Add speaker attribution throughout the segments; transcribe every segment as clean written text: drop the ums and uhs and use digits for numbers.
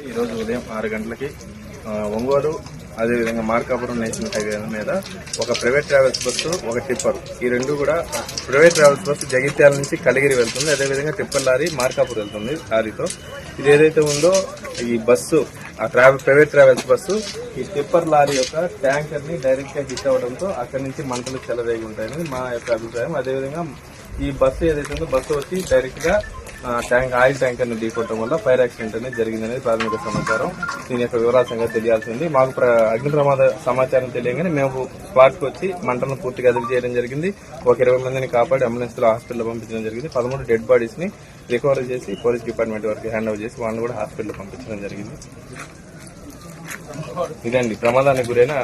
Speaker 1: ఈ రోజు ఉదయం 6 గంటలకి ఒంగోలు అదేవిధంగా మార్కాపురం నేషనల్ హైవే మీద ఒక ప్రైవేట్ ట్రావెల్స్ బస్సు ఒక టిప్పర్ ఈ రెండు కూడా ప్రైవేట్ ట్రావెల్స్ బస్సు జగిత్యాల నుంచి కలిగిరి వెళ్తుంది. అదేవిధంగా టిప్పర్ లారీ మార్కాపురం వెళ్తుంది లారీతో. ఇది ఏదైతే ఉందో ఈ బస్సు ప్రైవేట్ ట్రావెల్స్ బస్సు ఈ టిప్పర్ లారీ యొక్క ట్యాంకర్ ని డైరెక్ట్ గా హిట్ అవడంతో అక్కడి నుంచి మంటలు చెలరేగి ఉంటాయని మా యొక్క అభిప్రాయం. అదేవిధంగా ఈ బస్సు ఏదైతే ఉందో బస్సు వచ్చి డైరెక్ట్ గా ఆయిల్ ట్యాంకర్ ను ఢీకొట్టడం వల్ల ఫైర్ యాక్సిడెంట్ అనేది జరిగిందనేది ప్రాథమిక సమాచారం. దీని యొక్క వివరాల సంగతి తెలియాల్సింది. మాకు అగ్ని ప్రమాద సమాచారం తెలియగానే మేము స్పాట్ కు వచ్చి మంటలను పూర్తిగా అదుపు చేయడం జరిగింది. ఒక 20 మందిని కాపాడి అంబులెన్స్ లో హాస్పిటల్ పంపించడం జరిగింది. 13 డెడ్ బాడీస్ ని రికవరీ చేసి పోలీస్ డిపార్ట్మెంట్ వరకు హ్యాండ్ ఓవర్ చేసి వాళ్ళని కూడా హాస్పిటల్ పంపించడం జరిగింది. ఇదండి ప్రమాదానికి గురైన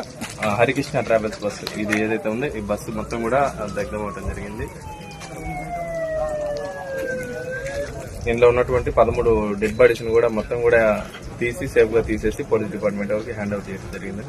Speaker 1: హరికృష్ణ ట్రావెల్స్ బస్సు. ఇది ఏదైతే ఉందో ఈ బస్సు మొత్తం కూడా దగ్ధమవడం జరిగింది. ఇందులో ఉన్నటువంటి 13 డెడ్ బాడీస్ ను కూడా మొత్తం కూడా తీసి సేఫ్ గా తీసేసి పోలీస్ డిపార్ట్మెంట్ వరకు హ్యాండ్ ఓవర్ చేయడం జరిగింది.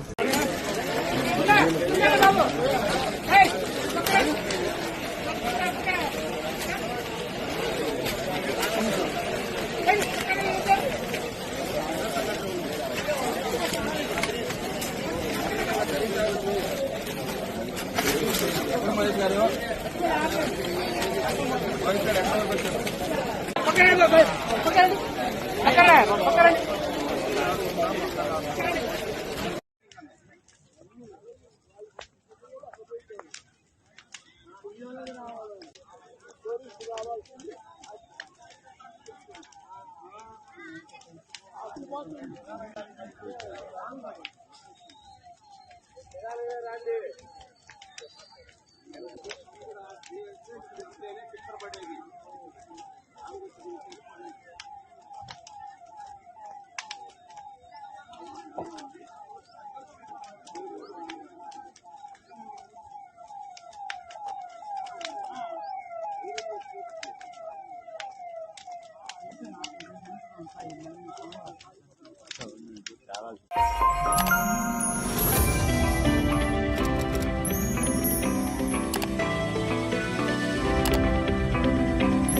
Speaker 1: చాలా